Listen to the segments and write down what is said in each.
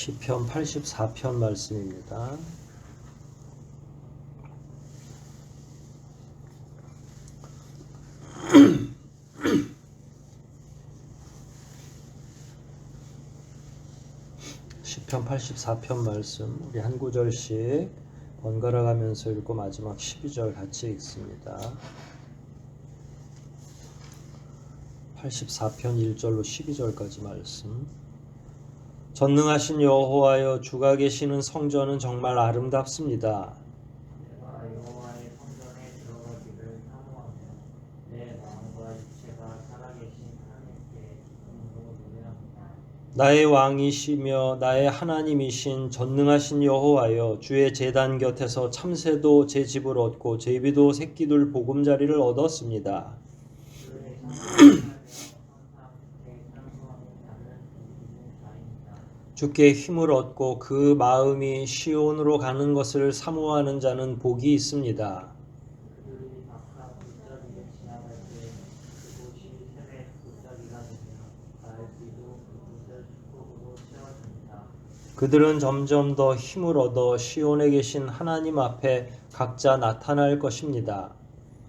시편 84편 말씀입니다. 시편 84편 말씀 우리 한 구절씩 번갈아 가면서 읽고 마지막 12절 같이 읽습니다. 84편 1절로 12절까지 말씀. 전능하신 여호와여, 주가 계시는 성전은 정말 아름답습니다. 내가 여호와의 성전에 들어가기를 사모하며 내 마음과 육체가 살아계신 하나님께 기쁨으로 노래합니다. 나의 왕이시며 나의 하나님이신 전능하신 여호와여, 주의 제단 곁에서 참새도 제 집을 얻고 제비도 새끼들 보금자리를 얻었습니다. 주의 성전을 항상 그의 찬송하는 자는 있는 자입니다. 주께 힘을 얻고 그 마음이 시온으로 가는 것을 사모하는 자는 복이 있습니다. 그들이 박한 골짜기를 지나갈 때 그곳이 샘의 골짜기가 되며 가을비도 그곳을 축복으로 채워줍니다. 그들은 점점 더 힘을 얻어 시온에 계신 하나님 앞에 각자 나타날 것입니다.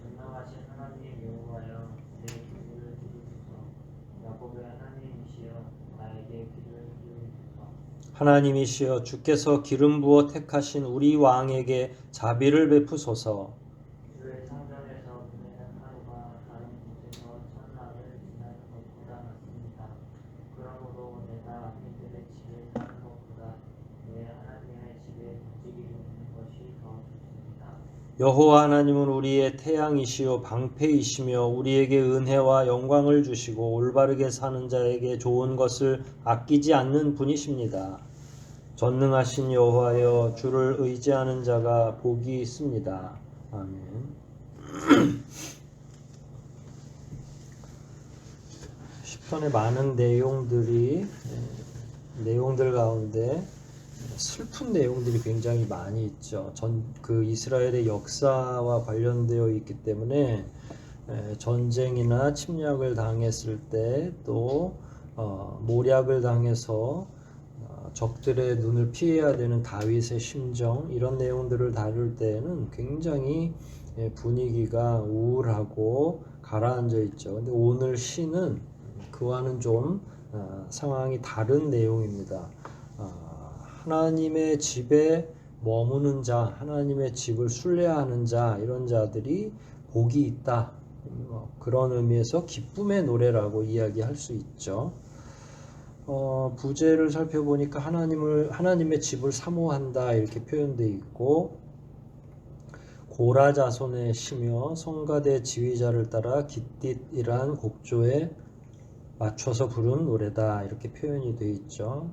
전능하신 하나님 여호와여, 내 기도를 들으소서. 야곱의 하나님이시여, 나에게 귀를 기울이소서. 하나님이시여, 주께서 기름 부어 택하신 우리 왕에게 자비를 베푸소서. 주의 성전에서 보내는 하루가 다른 곳에서 첫날을 지나는 것보다 낫습니다. 그러므로 내가 악인들의 집에 사는 것보다 내 하나님의 집에 무지개 있는 것이 더 좋습니다. 여호와 하나님은 우리의 태양이시요 방패이시며 우리에게 은혜와 영광을 주시고 올바르게 사는 자에게 좋은 것을 아끼지 않는 분이십니다. 전능하신 여호와여, 주를 의지하는 자가 복이 있습니다. 아멘. 시편의 많은 내용들 가운데 슬픈 내용들이 굉장히 많이 있죠. 그 이스라엘의 역사와 관련되어 있기 때문에 전쟁이나 침략을 당했을 때 또 모략을 당해서 적들의 눈을 피해야 되는 다윗의 심정, 이런 내용들을 다룰 때에는 굉장히 분위기가 우울하고 가라앉아 있죠. 근데 오늘 시는 그와는 좀 상황이 다른 내용입니다. 하나님의 집에 머무는 자, 하나님의 집을 순례하는 자, 이런 자들이 복이 있다. 그런 의미에서 기쁨의 노래라고 이야기할 수 있죠. 부제를 살펴보니까 하나님의 집을 사모한다 이렇게 표현되어 있고, 고라 자손의 시며 성가대 지휘자를 따라 깃딧이란 곡조에 맞춰서 부른 노래다 이렇게 표현이 되어 있죠.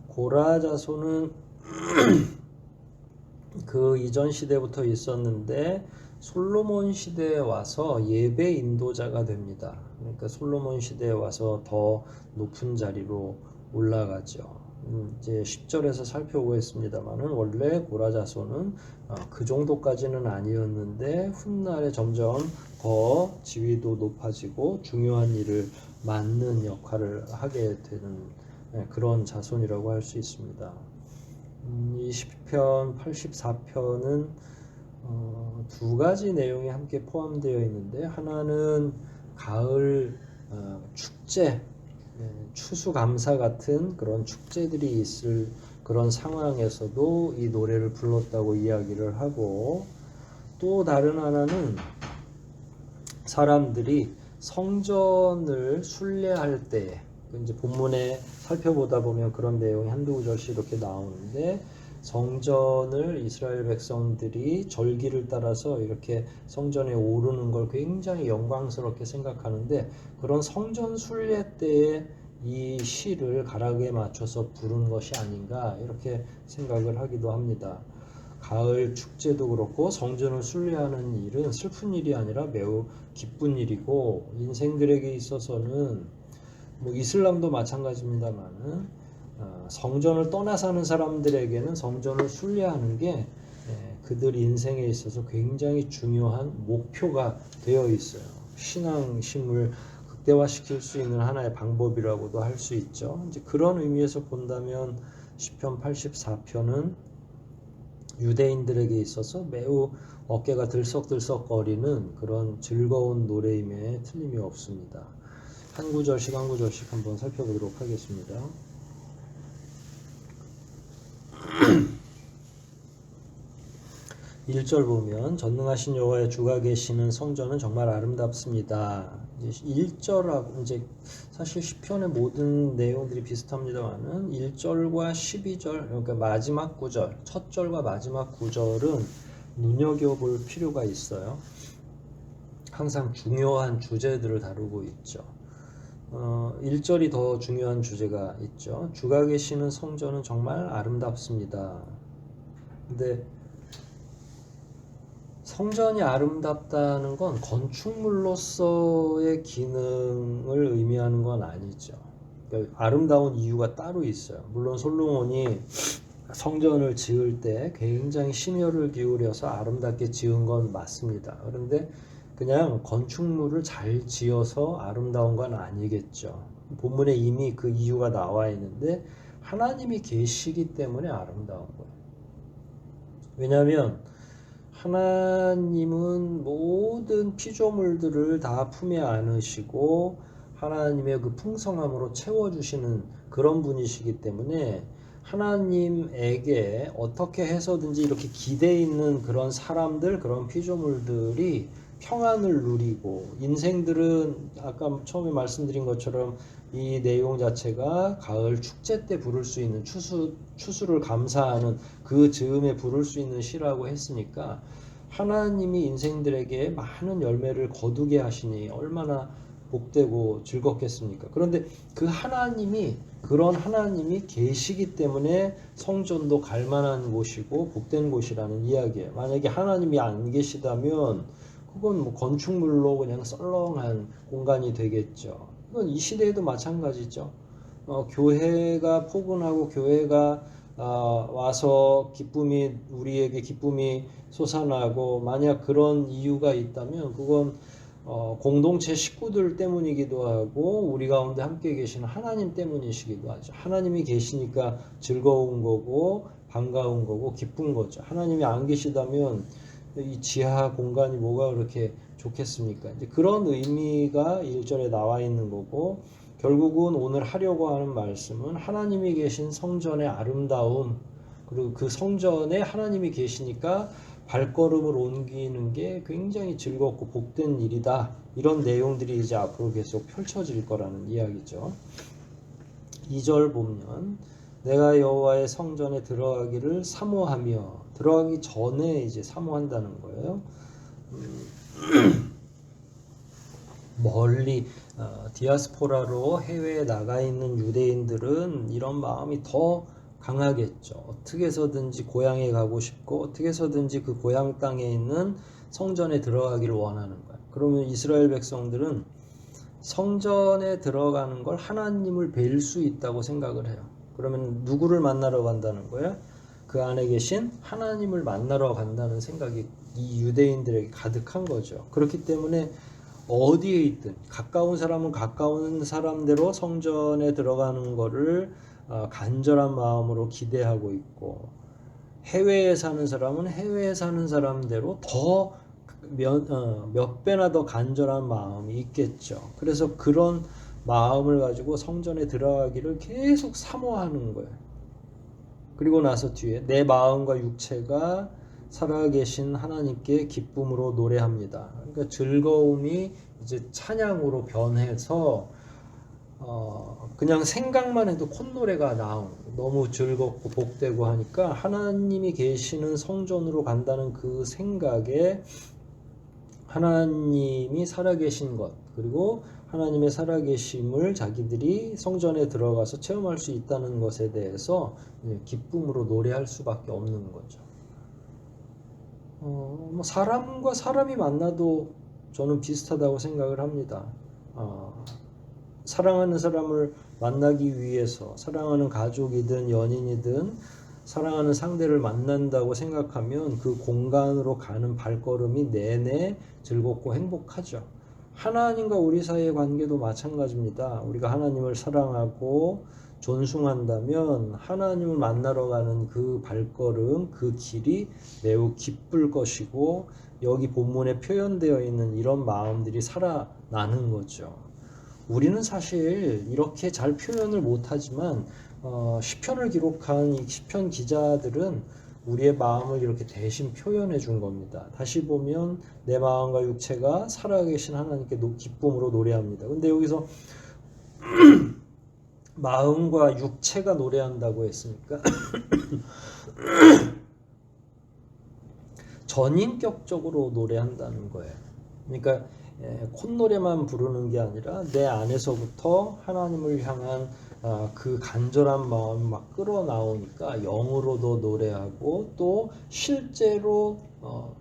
고라 자손은 그 이전 시대부터 있었는데 솔로몬 시대에 와서 예배 인도자가 됩니다. 그러니까 솔로몬 시대에 와서 더 높은 자리로 올라가죠. 이제 10절에서 살펴보겠습니다만은 원래 고라 자손은 그 정도까지는 아니었는데 훗날에 점점 더 지위도 높아지고 중요한 일을 맡는 역할을 하게 되는 그런 자손이라고 할 수 있습니다. 이 시편 84편은 두 가지 내용이 함께 포함되어 있는데, 하나는 가을 축제, 추수감사 같은 그런 축제들이 있을 그런 상황에서도 이 노래를 불렀다고 이야기를 하고, 또 다른 하나는 사람들이 성전을 순례할 때, 이제 본문에 살펴보다 보면 그런 내용이 한두 구절씩 이렇게 나오는데, 성전을 이스라엘 백성들이 절기를 따라서 이렇게 성전에 오르는 걸 굉장히 영광스럽게 생각하는데, 그런 성전 순례 때에 이 시를 가락에 맞춰서 부른 것이 아닌가 이렇게 생각을 하기도 합니다. 가을 축제도 그렇고 성전을 순례하는 일은 슬픈 일이 아니라 매우 기쁜 일이고, 인생들에게 있어서는 이슬람도 마찬가지입니다만은 성전을 떠나 사는 사람들에게는 성전을 순례하는 게 그들 인생에 있어서 굉장히 중요한 목표가 되어 있어요. 신앙심을 극대화시킬 수 있는 하나의 방법이라고도 할 수 있죠. 이제 그런 의미에서 본다면 시편 84편은 유대인들에게 있어서 매우 어깨가 들썩들썩거리는 그런 즐거운 노래임에 틀림이 없습니다. 한 구절씩 한 구절씩 한번 살펴보도록 하겠습니다. 1절 보면 전능하신 여호와의 주가 계시는 성전은 정말 아름답습니다. 1절하고 이제 사실 시편의 모든 내용들이 비슷합니다만은 1절과 12절 그러니까 마지막 구절, 첫 절과 마지막 구절은 눈여겨볼 필요가 있어요. 항상 중요한 주제들을 다루고 있죠. 1절이 더 중요한 주제가 있죠. 주가 계시는 성전은 정말 아름답습니다. 근데 성전이 아름답다는 건 건축물로서의 기능을 의미하는 건 아니죠. 그러니까 아름다운 이유가 따로 있어요. 물론 솔로몬이 성전을 지을 때 굉장히 심혈을 기울여서 아름답게 지은 건 맞습니다. 그런데 그냥 건축물을 잘 지어서 아름다운 건 아니겠죠. 본문에 이미 그 이유가 나와 있는데 하나님이 계시기 때문에 아름다운 거예요. 왜냐하면 하나님은 모든 피조물들을 다 품에 안으시고 하나님의 그 풍성함으로 채워주시는 그런 분이시기 때문에 하나님에게 어떻게 해서든지 이렇게 기대 있는 그런 사람들, 그런 피조물들이 평안을 누리고 인생들은 아까 처음에 말씀드린 것처럼 이 내용 자체가 가을 축제 때 부를 수 있는 추수를 감사하는 그 즈음에 부를 수 있는 시라고 했으니까 하나님이 인생들에게 많은 열매를 거두게 하시니 얼마나 복되고 즐겁겠습니까? 그런데 그 하나님이 그런 하나님이 계시기 때문에 성전도 갈만한 곳이고 복된 곳이라는 이야기예요. 만약에 하나님이 안 계시다면 그건 뭐 건축물로 그냥 썰렁한 공간이 되겠죠. 이건 이 시대에도 마찬가지죠. 교회가 포근하고 교회가 와서 우리에게 기쁨이 솟아나고 만약 그런 이유가 있다면 그건 공동체 식구들 때문이기도 하고 우리 가운데 함께 계시는 하나님 때문이시기도 하죠. 하나님이 계시니까 즐거운 거고 반가운 거고 기쁜 거죠. 하나님이 안 계시다면 이 지하 공간이 뭐가 그렇게 좋겠습니까? 이제 그런 의미가 1절에 나와 있는 거고 결국은 오늘 하려고 하는 말씀은 하나님이 계신 성전의 아름다움 그리고 그 성전에 하나님이 계시니까 발걸음을 옮기는 게 굉장히 즐겁고 복된 일이다. 이런 내용들이 이제 앞으로 계속 펼쳐질 거라는 이야기죠. 2절 보면 내가 여호와의 성전에 들어가기를 사모하며 들어가기 전에 이제 사모한다는 거예요. 멀리 디아스포라로 해외에 나가 있는 유대인들은 이런 마음이 더 강하겠죠. 어떻게 해서든지 고향에 가고 싶고 어떻게 해서든지 그 고향 땅에 있는 성전에 들어가기를 원하는 거예요. 그러면 이스라엘 백성들은 성전에 들어가는 걸 하나님을 뵐 수 있다고 생각을 해요. 그러면 누구를 만나러 간다는 거예요? 그 안에 계신 하나님을 만나러 간다는 생각이 이 유대인들에게 가득한 거죠. 그렇기 때문에 어디에 있든 가까운 사람은 가까운 사람대로 성전에 들어가는 거를 간절한 마음으로 기대하고 있고 해외에 사는 사람은 해외에 사는 사람대로 더 몇 배나 더 간절한 마음이 있겠죠. 그래서 그런 마음을 가지고 성전에 들어가기를 계속 사모하는 거예요. 그리고 나서 뒤에 내 마음과 육체가 살아계신 하나님께 기쁨으로 노래합니다. 그러니까 즐거움이 이제 찬양으로 변해서 그냥 생각만 해도 콧노래가 나오는 너무 즐겁고 복되고 하니까 하나님이 계시는 성전으로 간다는 그 생각에 하나님이 살아계신 것 그리고 하나님의 살아계심을 자기들이 성전에 들어가서 체험할 수 있다는 것에 대해서 기쁨으로 노래할 수밖에 없는 거죠. 뭐 사람과 사람이 만나도 저는 비슷하다고 생각을 합니다. 사랑하는 사람을 만나기 위해서 사랑하는 가족이든 연인이든 사랑하는 상대를 만난다고 생각하면 그 공간으로 가는 발걸음이 내내 즐겁고 행복하죠. 하나님과 우리 사이의 관계도 마찬가지입니다. 우리가 하나님을 사랑하고 존숭한다면 하나님을 만나러 가는 그 발걸음, 그 길이 매우 기쁠 것이고 여기 본문에 표현되어 있는 이런 마음들이 살아나는 거죠. 우리는 사실 이렇게 잘 표현을 못하지만 시편을 기록한 이 시편 기자들은 우리의 마음을 이렇게 대신 표현해 준 겁니다. 다시 보면 내 마음과 육체가 살아계신 하나님께 기쁨으로 노래합니다. 근데 여기서 마음과 육체가 노래한다고 했으니까 전인격적으로 노래한다는 거예요. 그러니까 콧노래만 부르는 게 아니라 내 안에서부터 하나님을 향한 그 간절한 마음이 막 끌어나오니까 영으로도 노래하고 또 실제로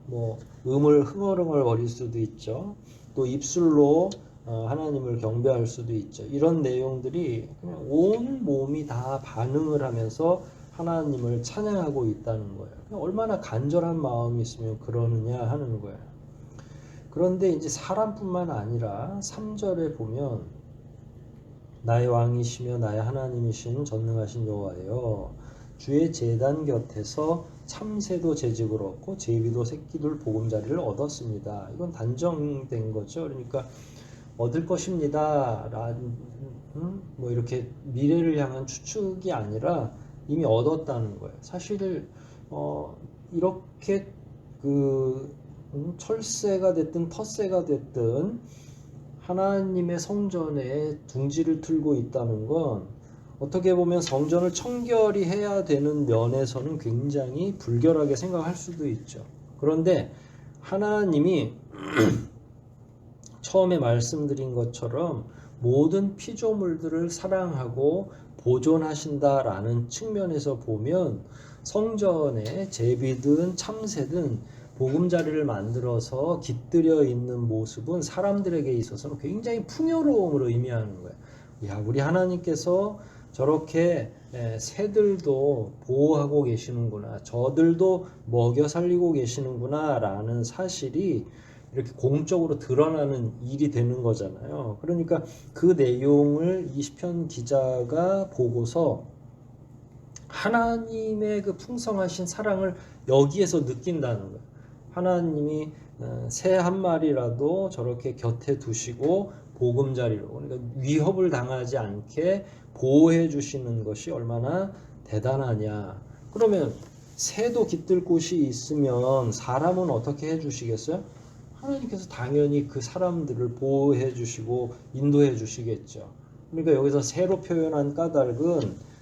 뭐 흥얼흥얼 거릴 수도 있죠. 또 입술로 하나님을 경배할 수도 있죠. 이런 내용들이 그냥 온 몸이 다 반응을 하면서 하나님을 찬양하고 있다는 거예요. 얼마나 간절한 마음이 있으면 그러느냐 하는 거예요. 그런데 이제 사람뿐만 아니라 3절에 보면 나의 왕이시며 나의 하나님이신 전능하신 여호와여 주의 제단 곁에서 참새도 제직을 얻고 제비도 새끼들 보금자리를 얻었습니다. 이건 단정된 거죠. 그러니까 얻을 것입니다. 뭐 이렇게 미래를 향한 추측이 아니라 이미 얻었다는 거예요. 사실 이렇게 철새가 됐든 텃새가 됐든 하나님의 성전에 둥지를 틀고 있다는 건 어떻게 보면 성전을 청결히 해야 되는 면에서는 굉장히 불결하게 생각할 수도 있죠. 그런데 하나님이 처음에 말씀드린 것처럼 모든 피조물들을 사랑하고 보존하신다라는 측면에서 보면 성전에 제비든 참새든 보금자리를 만들어서 깃들여 있는 모습은 사람들에게 있어서는 굉장히 풍요로움을 의미하는 거예요. 야, 우리 하나님께서 저렇게 새들도 보호하고 계시는구나, 저들도 먹여 살리고 계시는구나 라는 사실이 이렇게 공적으로 드러나는 일이 되는 거잖아요. 그러니까 그 내용을 이 시편 기자가 보고서 하나님의 그 풍성하신 사랑을 여기에서 느낀다는 거예요. 하나님이 새 한 마리라도 저렇게 곁에 두시고 보금자리로, 그러니까 위협을 당하지 않게 보호해 주시는 것이 얼마나 대단하냐. 그러면 새도 깃들 곳이 있으면 사람은 어떻게 해 주시겠어요? 하나님께서 당연히 그 사람들을 보호해 주시고 인도해 주시겠죠. 그러니까 여기서 새로 표현한 까닭은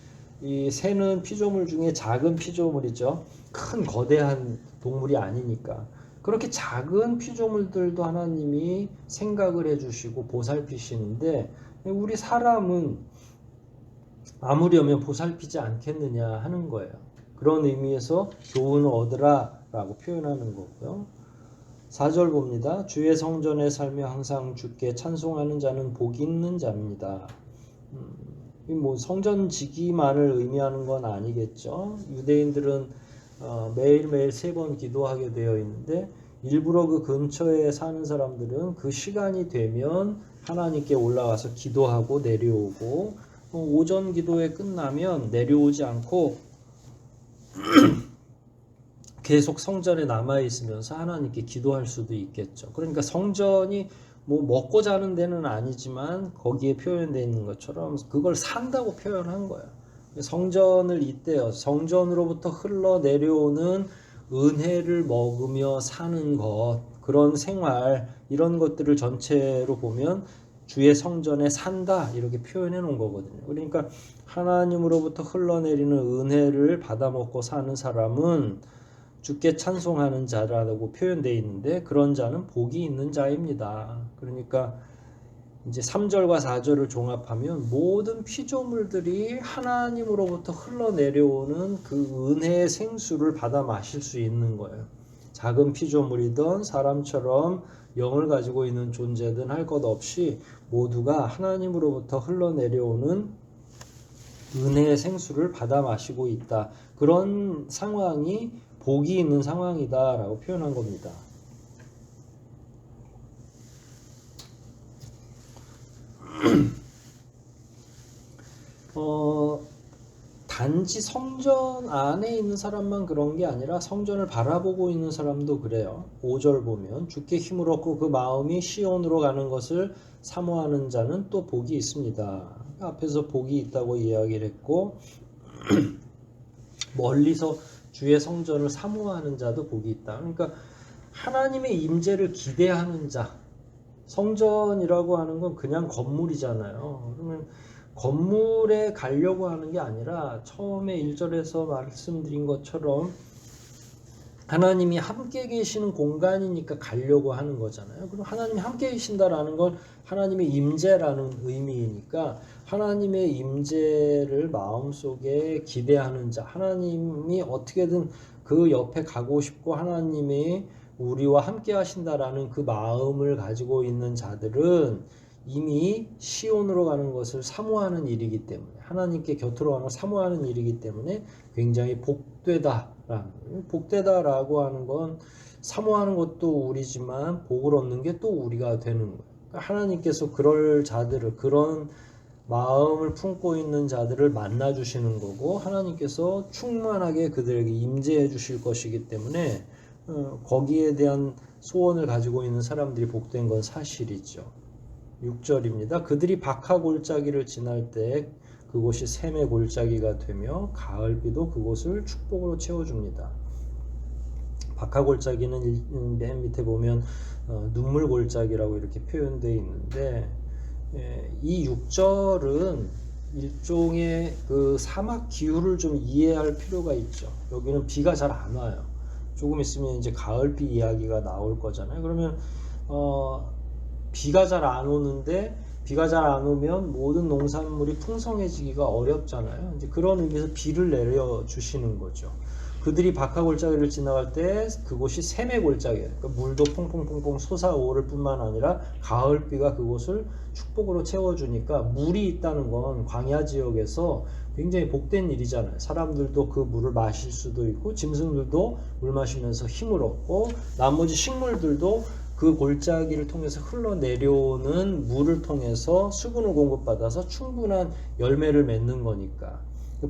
이 새는 피조물 중에 작은 피조물이죠. 큰 거대한 동물이 아니니까. 그렇게 작은 피조물들도 하나님이 생각을 해주시고 보살피시는데 우리 사람은 아무려면 보살피지 않겠느냐 하는 거예요. 그런 의미에서 교훈을 얻으라 라고 표현하는 거고요. 4절 봅니다. 주의 성전에 살며 항상 주께 찬송하는 자는 복이 있는 자입니다. 뭐 성전 지기만을 의미하는 건 아니겠죠. 유대인들은 매일매일 3번 기도하게 되어 있는데 일부러 그 근처에 사는 사람들은 그 시간이 되면 하나님께 올라가서 기도하고 내려오고 오전 기도회 끝나면 내려오지 않고 계속 성전에 남아 있으면서 하나님께 기도할 수도 있겠죠. 그러니까 성전이 뭐 먹고 자는 데는 아니지만 거기에 표현되어 있는 것처럼 그걸 산다고 표현한 거예요. 성전을 잇대어 성전으로부터 흘러내려오는 은혜를 먹으며 사는 것, 그런 생활, 이런 것들을 전체로 보면 주의 성전에 산다 이렇게 표현해 놓은 거거든요. 그러니까 하나님으로부터 흘러내리는 은혜를 받아먹고 사는 사람은 주께 찬송하는 자라고 표현되어 있는데 그런 자는 복이 있는 자입니다. 그러니까 이제 3절과 4절을 종합하면 모든 피조물들이 하나님으로부터 흘러내려오는 그 은혜의 생수를 받아 마실 수 있는 거예요. 작은 피조물이든 사람처럼 영을 가지고 있는 존재든 할 것 없이 모두가 하나님으로부터 흘러내려오는 은혜의 생수를 받아 마시고 있다. 그런 상황이 복이 있는 상황이다 라고 표현한 겁니다. 단지 성전 안에 있는 사람만 그런 게 아니라 성전을 바라보고 있는 사람도 그래요. 5절 보면 주께 힘을 얻고 그 마음이 시온으로 가는 것을 사모하는 자는 또 복이 있습니다. 앞에서 복이 있다고 이야기를 했고 멀리서 주의 성전을 사모하는 자도 복이 있다. 그러니까 하나님의 임재를 기대하는 자. 성전이라고 하는 건 그냥 건물이잖아요. 그러면 건물에 가려고 하는 게 아니라 처음에 1절에서 말씀드린 것처럼 하나님이 함께 계시는 공간이니까 가려고 하는 거잖아요. 그럼 하나님이 함께 계신다라는 건 하나님의 임재라는 의미이니까 하나님의 임재를 마음속에 기대하는 자, 하나님이 어떻게든 그 옆에 가고 싶고 하나님이 우리와 함께 하신다라는 그 마음을 가지고 있는 자들은 이미 시온으로 가는 것을 사모하는 일이기 때문에 하나님께 곁으로 가는 걸 사모하는 일이기 때문에 굉장히 복되다라고 하는 건 사모하는 것도 우리지만 복을 얻는 게 또 우리가 되는 거예요. 그러니까 하나님께서 그럴 자들을 그런 마음을 품고 있는 자들을 만나 주시는 거고 하나님께서 충만하게 그들에게 임재해 주실 것이기 때문에 거기에 대한 소원을 가지고 있는 사람들이 복된 건 사실이죠. 6절입니다. 그들이 박하 골짜기를 지날 때 그곳이 샘의 골짜기가 되며 가을비도 그곳을 축복으로 채워줍니다. 박하 골짜기는 맨 밑에 보면 눈물 골짜기라고 이렇게 표현되어 있는데 이 6절은 일종의 그 사막 기후를 좀 이해할 필요가 있죠. 여기는 비가 잘 안 와요. 조금 있으면 이제 가을비 이야기가 나올 거잖아요. 그러면 비가 잘 안 오는데 비가 잘 안 오면 모든 농산물이 풍성해지기가 어렵잖아요. 이제 그런 의미에서 비를 내려 주시는 거죠. 그들이 박하 골짜기를 지나갈 때 그곳이 샘의 골짜기예요. 그러니까 물도 퐁퐁퐁퐁 솟아오를 뿐만 아니라 가을비가 그곳을 축복으로 채워주니까 물이 있다는 건 광야 지역에서 굉장히 복된 일이잖아요. 사람들도 그 물을 마실 수도 있고 짐승들도 물 마시면서 힘을 얻고 나머지 식물들도 그 골짜기를 통해서 흘러내려오는 물을 통해서 수분을 공급받아서 충분한 열매를 맺는 거니까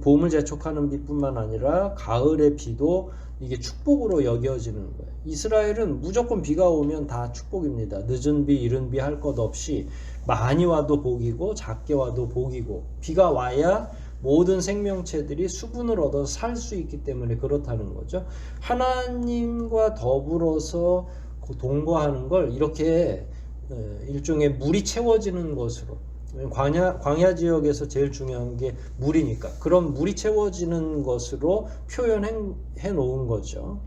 봄을 재촉하는 비뿐만 아니라 가을의 비도 이게 축복으로 여겨지는 거예요. 이스라엘은 무조건 비가 오면 다 축복입니다. 늦은 비, 이른 비 할 것 없이 많이 와도 복이고 작게 와도 복이고 비가 와야 모든 생명체들이 수분을 얻어서 살 수 있기 때문에 그렇다는 거죠. 하나님과 더불어서 동거하는 걸 이렇게 일종의 물이 채워지는 것으로 광야 지역에서 제일 중요한 게 물이니까 그런 물이 채워지는 것으로 표현해 놓은 거죠.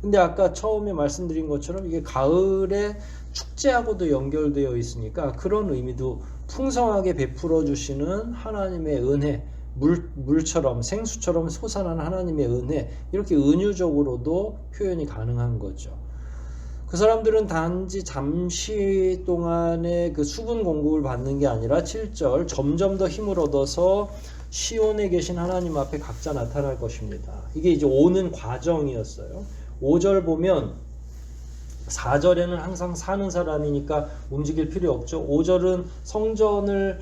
근데 아까 처음에 말씀드린 것처럼 이게 가을의 축제하고도 연결되어 있으니까 그런 의미도 풍성하게 베풀어 주시는 하나님의 은혜, 물처럼 생수처럼 솟아나는 하나님의 은혜, 이렇게 은유적으로도 표현이 가능한 거죠. 그 사람들은 단지 잠시 동안의 그 수분 공급을 받는 게 아니라 7절 점점 더 힘을 얻어서 시온에 계신 하나님 앞에 각자 나타날 것입니다. 이게 이제 오는 과정이었어요. 5절 보면 4절에는 항상 사는 사람이니까 움직일 필요 없죠. 5절은 성전을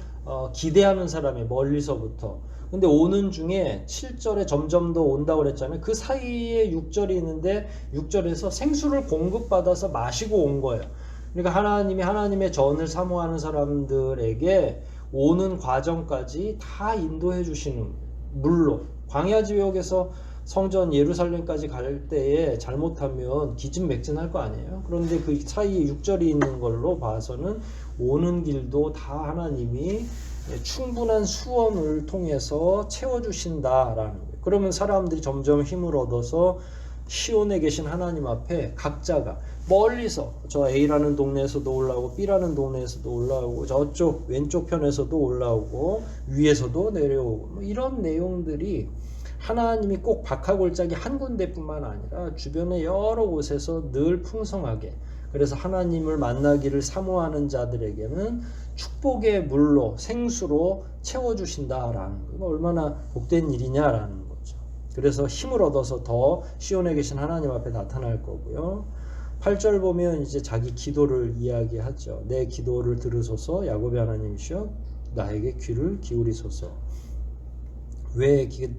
기대하는 사람이 멀리서부터. 근데 오는 중에 7절에 점점 더 온다고 그랬잖아요. 그 사이에 6절이 있는데 6절에서 생수를 공급받아서 마시고 온 거예요. 그러니까 하나님이 하나님의 전을 사모하는 사람들에게 오는 과정까지 다 인도해 주시는, 물론 광야 지역에서 성전 예루살렘까지 갈 때에 잘못하면 기진맥진할 거 아니에요. 그런데 그 사이에 6절이 있는 걸로 봐서는 오는 길도 다 하나님이 충분한 수원을 통해서 채워주신다라는 거예요. 그러면 사람들이 점점 힘을 얻어서 시온에 계신 하나님 앞에 각자가 멀리서 저 A라는 동네에서도 올라오고 B라는 동네에서도 올라오고 저쪽 왼쪽 편에서도 올라오고 위에서도 내려오고 뭐 이런 내용들이 하나님이 꼭 박하골짜기 한 군데뿐만 아니라 주변의 여러 곳에서 늘 풍성하게, 그래서 하나님을 만나기를 사모하는 자들에게는 축복의 물로 생수로 채워주신다라는 거, 얼마나 복된 일이냐라는 거죠. 그래서 힘을 얻어서 더 시온에 계신 하나님 앞에 나타날 거고요. 8절 보면 이제 자기 기도를 이야기하죠. 내 기도를 들으소서 야곱의 하나님이시여 나에게 귀를 기울이소서. 왜 이제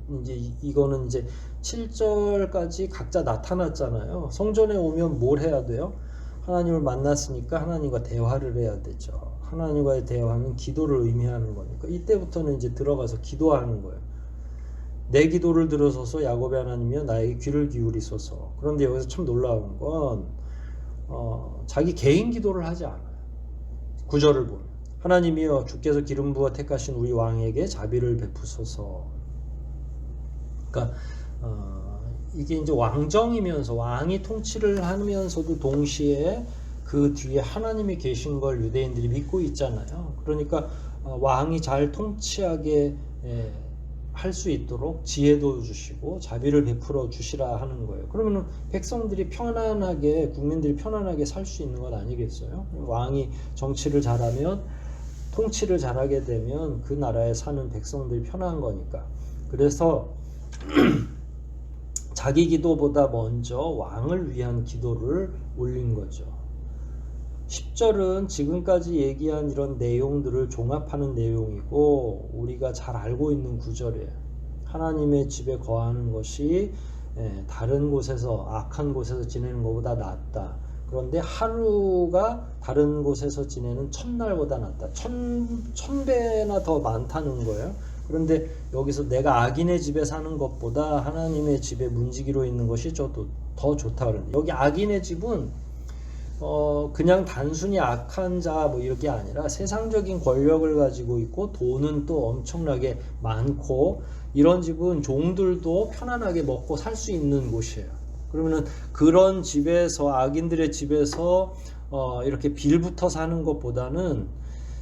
이거는 이제 7절까지 각자 나타났잖아요. 성전에 오면 뭘 해야 돼요? 하나님을 만났으니까 하나님과 대화를 해야 되죠. 하나님과의 대화는 기도를 의미하는 거니까 이때부터는 이제 들어가서 기도하는 거예요. 내 기도를 들으소서 야곱의 하나님이여 나에게 귀를 기울이소서. 그런데 여기서 참 놀라운 건 자기 개인 기도를 하지 않아요. 9절을 보면 하나님이여 주께서 기름 부어 택하신 우리 왕에게 자비를 베푸소서. 그러니까 이게 이제 왕정이면서 왕이 통치를 하면서도 동시에 그 뒤에 하나님이 계신 걸 유대인들이 믿고 있잖아요. 그러니까 왕이 잘 통치하게 할 수 있도록 지혜도 주시고 자비를 베풀어 주시라 하는 거예요. 그러면 백성들이 편안하게 국민들이 편안하게 살 수 있는 것 아니겠어요? 왕이 정치를 잘하면 통치를 잘하게 되면 그 나라에 사는 백성들이 편한 거니까. 그래서 자기 기도보다 먼저 왕을 위한 기도를 올린 거죠. 10절은 지금까지 얘기한 이런 내용들을 종합하는 내용이고 우리가 잘 알고 있는 구절이에요. 하나님의 집에 거하는 것이 다른 곳에서 악한 곳에서 지내는 것보다 낫다. 그런데 하루가 다른 곳에서 지내는 천날보다 낫다. 천배나 더 많다는 거예요. 그런데 여기서 내가 악인의 집에 사는 것보다 하나님의 집에 문지기로 있는 것이 더 좋다 그러는데 여기 악인의 집은 그냥 단순히 악한 자 뭐 이렇게 아니라 세상적인 권력을 가지고 있고 돈은 또 엄청나게 많고 이런 집은 종들도 편안하게 먹고 살 수 있는 곳이에요. 그러면은 그런 집에서 악인들의 집에서 이렇게 빌붙어 사는 것보다는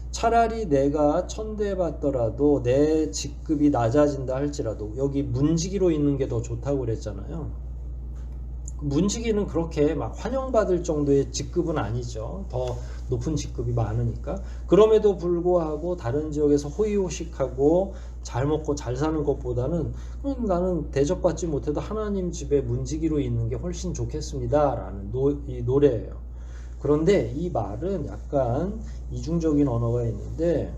차라리 내가 천대받더라도 내 직급이 낮아진다 할지라도 여기 문지기로 있는 게 더 좋다고 그랬잖아요. 문지기는 그렇게 막 환영받을 정도의 직급은 아니죠. 더 높은 직급이 많으니까. 그럼에도 불구하고 다른 지역에서 호의호식하고 잘 먹고 잘 사는 것보다는 나는 대접받지 못해도 하나님 집에 문지기로 있는 게 훨씬 좋겠습니다 라는 이 노래예요. 그런데 이 말은 약간 이중적인 언어가 있는데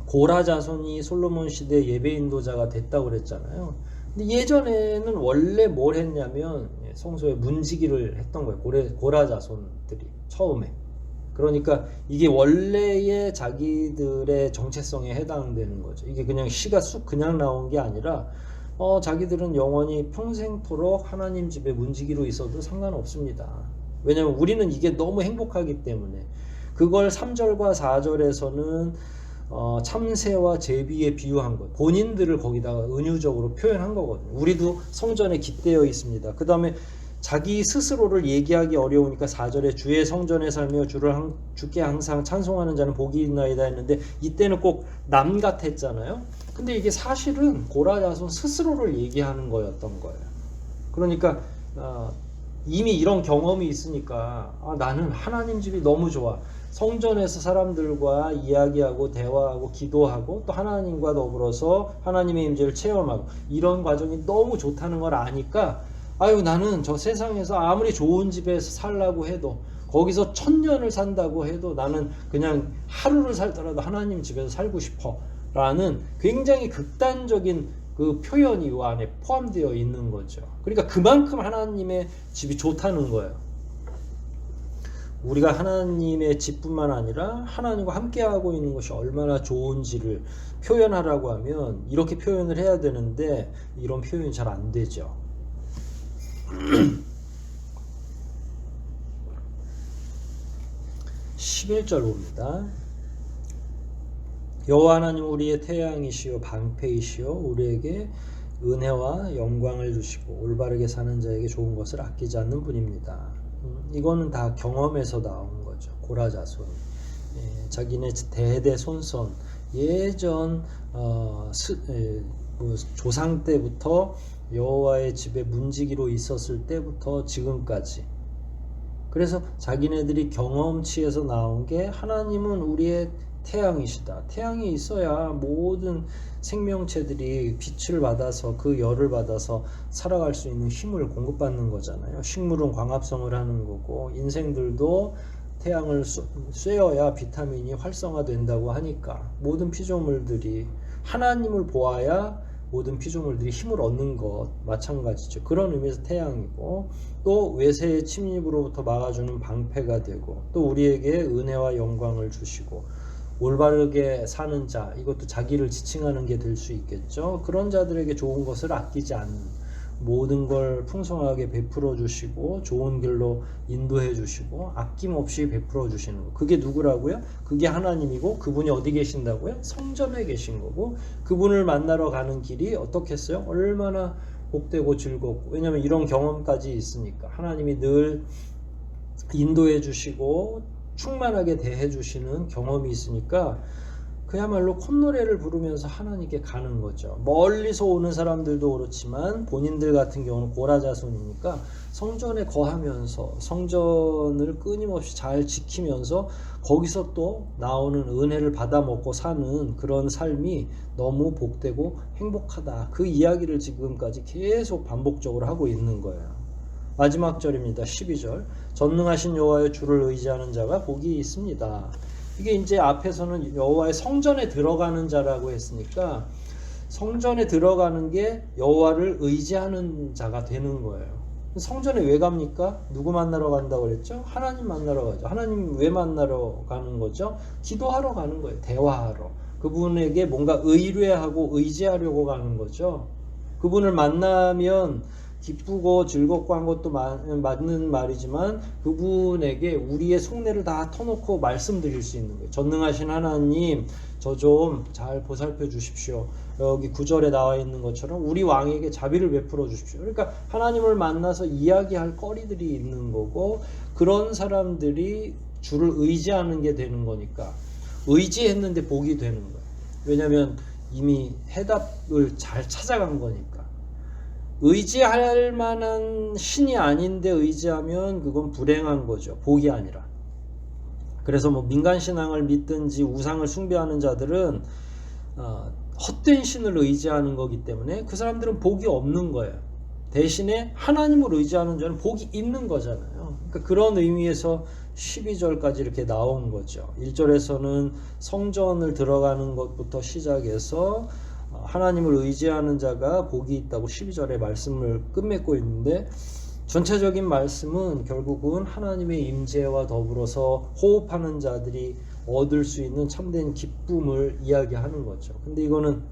고라 자손이 솔로몬 시대 예배 인도자가 됐다고 그랬잖아요. 근데 예전에는 원래 뭘 했냐면 성소에 문지기를 했던 거예요. 고라 자손들이 처음에. 그러니까 이게 원래의 자기들의 정체성에 해당되는 거죠. 이게 그냥 시가 쑥 그냥 나온 게 아니라 자기들은 영원히 평생토록 하나님 집에 문지기로 있어도 상관없습니다. 왜냐면 우리는 이게 너무 행복하기 때문에. 그걸 3절과 4절에서는 참새와 제비에 비유한 것, 본인들을 거기다가 은유적으로 표현한 거거든요. 우리도 성전에 깃대어 있습니다. 그 다음에 자기 스스로를 얘기하기 어려우니까 4절에 주의 성전에 살며 주께 항상 찬송하는 자는 복이 있나이다 했는데 이때는 꼭 남 같았잖아요. 근데 이게 사실은 고라 자손 스스로를 얘기하는 거였던 거예요. 그러니까 이미 이런 경험이 있으니까 나는 하나님 집이 너무 좋아. 성전에서 사람들과 이야기하고 대화하고 기도하고 또 하나님과 더불어서 하나님의 임재를 체험하고 이런 과정이 너무 좋다는 걸 아니까 나는 저 세상에서 아무리 좋은 집에서 살라고 해도 거기서 1000년을 산다고 해도 나는 그냥 하루를 살더라도 하나님 집에서 살고 싶어 라는 굉장히 극단적인 그 표현이 이 안에 포함되어 있는 거죠. 그러니까 그만큼 하나님의 집이 좋다는 거예요. 우리가 하나님의 집뿐만 아니라 하나님과 함께하고 있는 것이 얼마나 좋은지를 표현하라고 하면 이렇게 표현을 해야 되는데 이런 표현이 잘 안 되죠. 11절 봅니다. 여호와 하나님 우리의 태양이시요 방패이시요 우리에게 은혜와 영광을 주시고 올바르게 사는 자에게 좋은 것을 아끼지 않는 분입니다. 이거는 다 경험에서 나온 거죠. 고라 자손, 자기네 대대손손 예전 조상 때부터 여호와의 집에 문지기로 있었을 때부터 지금까지. 그래서 자기네들이 경험치에서 나온 게 하나님은 우리의 태양이시다. 태양이 있어야 모든 생명체들이 빛을 받아서 그 열을 받아서 살아갈 수 있는 힘을 공급받는 거잖아요. 식물은 광합성을 하는 거고 인생들도 태양을 쐬어야 비타민이 활성화된다고 하니까 모든 피조물들이 하나님을 보아야 모든 피조물들이 힘을 얻는 것 마찬가지죠. 그런 의미에서 태양이고 또 외세의 침입으로부터 막아주는 방패가 되고 또 우리에게 은혜와 영광을 주시고 올바르게 사는 자, 이것도 자기를 지칭하는 게 될 수 있겠죠. 그런 자들에게 좋은 것을 아끼지 않는, 모든 걸 풍성하게 베풀어 주시고 좋은 길로 인도해 주시고 아낌없이 베풀어 주시는 거. 그게 누구라고요? 그게 하나님이고 그분이 어디 계신다고요? 성전에 계신 거고 그분을 만나러 가는 길이 어떻겠어요? 얼마나 복되고 즐겁고, 왜냐하면 이런 경험까지 있으니까 하나님이 늘 인도해 주시고 충만하게 대해 주시는 경험이 있으니까 그야말로 콧노래를 부르면서 하나님께 가는 거죠. 멀리서 오는 사람들도 그렇지만 본인들 같은 경우는 고라자손이니까 성전에 거하면서 성전을 끊임없이 잘 지키면서 거기서 또 나오는 은혜를 받아 먹고 사는 그런 삶이 너무 복되고 행복하다. 그 이야기를 지금까지 계속 반복적으로 하고 있는 거예요. 마지막 절입니다. 12절. 전능하신 여호와의 주를 의지하는 자가 복이 있습니다. 이게 이제 앞에서는 여호와의 성전에 들어가는 자라고 했으니까 성전에 들어가는 게 여호와를 의지하는 자가 되는 거예요. 성전에 왜 갑니까? 누구 만나러 간다고 그랬죠? 하나님 만나러 가죠. 하나님 왜 만나러 가는 거죠? 기도하러 가는 거예요. 대화하러. 그분에게 뭔가 의뢰하고 의지하려고 가는 거죠. 그분을 만나면 기쁘고 즐겁고 한 것도 맞는 말이지만 그분에게 우리의 속내를 다 터놓고 말씀드릴 수 있는 거예요. 전능하신 하나님, 저 좀 잘 보살펴 주십시오. 여기 9절에 나와 있는 것처럼 우리 왕에게 자비를 베풀어 주십시오. 그러니까 하나님을 만나서 이야기할 거리들이 있는 거고 그런 사람들이 주를 의지하는 게 되는 거니까 의지했는데 복이 되는 거예요. 왜냐하면 이미 해답을 잘 찾아간 거니까. 의지할 만한 신이 아닌데 의지하면 그건 불행한 거죠. 복이 아니라. 그래서 뭐 민간신앙을 믿든지 우상을 숭배하는 자들은 헛된 신을 의지하는 거기 때문에 그 사람들은 복이 없는 거예요. 대신에 하나님을 의지하는 자는 복이 있는 거잖아요. 그러니까 그런 의미에서 12절까지 이렇게 나온 거죠. 1절에서는 성전을 들어가는 것부터 시작해서 하나님을 의지하는 자가 복이 있다고 12절에 말씀을 끝맺고 있는데 전체적인 말씀은 결국은 하나님의 임재와 더불어서 호흡하는 자들이 얻을 수 있는 참된 기쁨을 이야기하는 거죠. 근데 이거는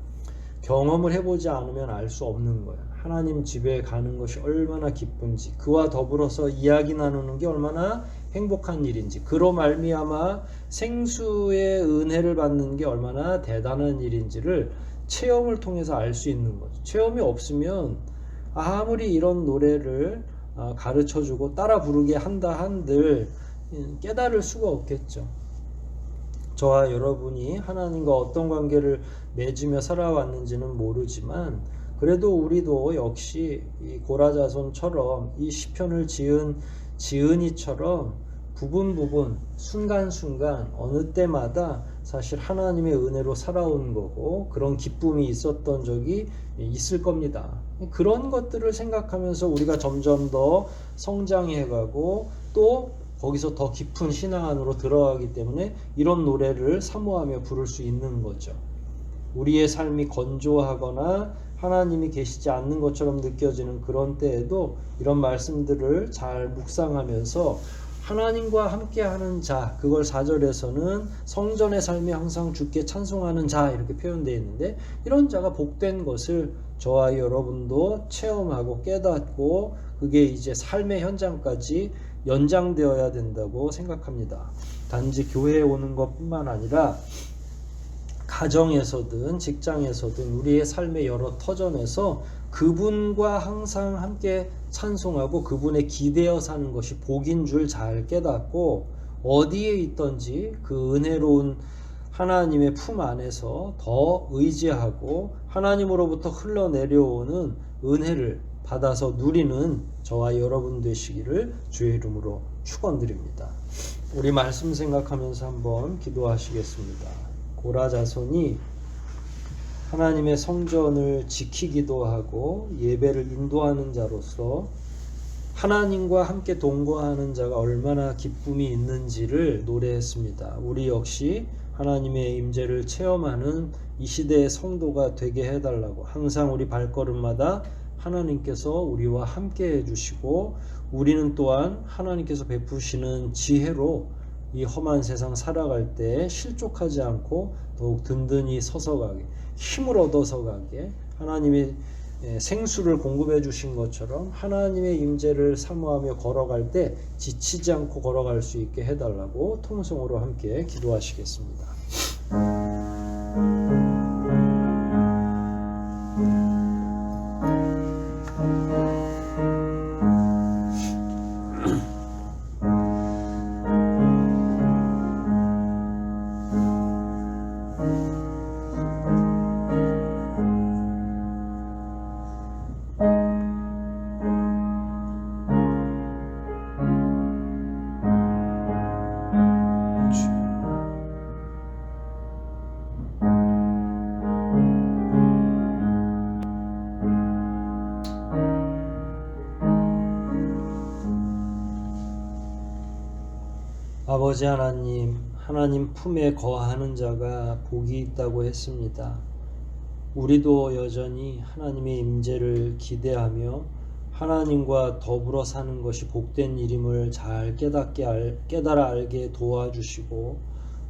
경험을 해보지 않으면 알 수 없는 거예요. 하나님 집에 가는 것이 얼마나 기쁜지, 그와 더불어서 이야기 나누는 게 얼마나 행복한 일인지, 그로 말미암아 생수의 은혜를 받는 게 얼마나 대단한 일인지를 체험을 통해서 알 수 있는 거죠. 체험이 없으면 아무리 이런 노래를 가르쳐주고 따라 부르게 한다 한들 깨달을 수가 없겠죠. 저와 여러분이 하나님과 어떤 관계를 맺으며 살아왔는지는 모르지만 그래도 우리도 역시 이 고라자손처럼 이 시편을 지은 지은이처럼 부분 순간순간 어느 때마다 사실 하나님의 은혜로 살아온 거고 그런 기쁨이 있었던 적이 있을 겁니다. 그런 것들을 생각하면서 우리가 점점 더 성장해가고 또 거기서 더 깊은 신앙 안으로 들어가기 때문에 이런 노래를 사모하며 부를 수 있는 거죠. 우리의 삶이 건조하거나 하나님이 계시지 않는 것처럼 느껴지는 그런 때에도 이런 말씀들을 잘 묵상하면서 하나님과 함께하는 자, 그걸 4절에서는 성전의 삶이 항상 주께 찬송하는 자 이렇게 표현되어 있는데 이런 자가 복된 것을 저와 여러분도 체험하고 깨닫고 그게 이제 삶의 현장까지 연장되어야 된다고 생각합니다. 단지 교회에 오는 것뿐만 아니라 가정에서든 직장에서든 우리의 삶의 여러 터전에서 그분과 항상 함께 찬송하고 그분에 기대어 사는 것이 복인 줄 잘 깨닫고 어디에 있든지 그 은혜로운 하나님의 품 안에서 더 의지하고 하나님으로부터 흘러내려오는 은혜를 받아서 누리는 저와 여러분 되시기를 주의 이름으로 축원드립니다. 우리 말씀 생각하면서 한번 기도하시겠습니다. 고라 자손이 하나님의 성전을 지키기도 하고 예배를 인도하는 자로서 하나님과 함께 동거하는 자가 얼마나 기쁨이 있는지를 노래했습니다. 우리 역시 하나님의 임재를 체험하는 이 시대의 성도가 되게 해달라고, 항상 우리 발걸음마다 하나님께서 우리와 함께 해주시고 우리는 또한 하나님께서 베푸시는 지혜로 이 험한 세상 살아갈 때 실족하지 않고 더욱 든든히 서서 가게, 힘을 얻어서 가게, 하나님이 생수를 공급해 주신 것처럼 하나님의 임재를 사모하며 걸어갈 때 지치지 않고 걸어갈 수 있게 해달라고 통성으로 함께 기도하시겠습니다. 아버지 하나님, 하나님 품에 거하는 자가 복이 있다고 했습니다. 우리도 여전히 하나님의 임재를 기대하며 하나님과 더불어 사는 것이 복된 일임을 잘 깨달아 알게 도와주시고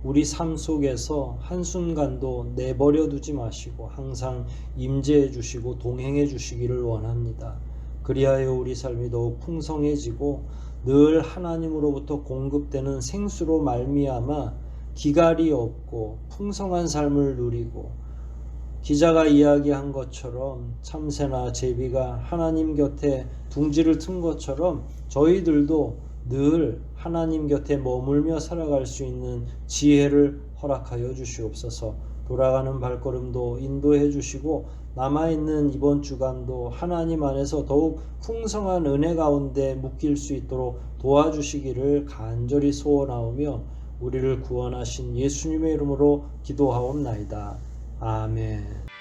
우리 삶 속에서 한순간도 내버려 두지 마시고 항상 임재해 주시고 동행해 주시기를 원합니다. 그리하여 우리 삶이 더욱 풍성해지고 늘 하나님으로부터 공급되는 생수로 말미암아 기갈이 없고 풍성한 삶을 누리고 기자가 이야기한 것처럼 참새나 제비가 하나님 곁에 둥지를 튼 것처럼 저희들도 늘 하나님 곁에 머물며 살아갈 수 있는 지혜를 허락하여 주시옵소서. 돌아가는 발걸음도 인도해 주시고 남아있는 이번 주간도 하나님 안에서 더욱 풍성한 은혜 가운데 묶일 수 있도록 도와주시기를 간절히 소원하오며 우리를 구원하신 예수님의 이름으로 기도하옵나이다. 아멘.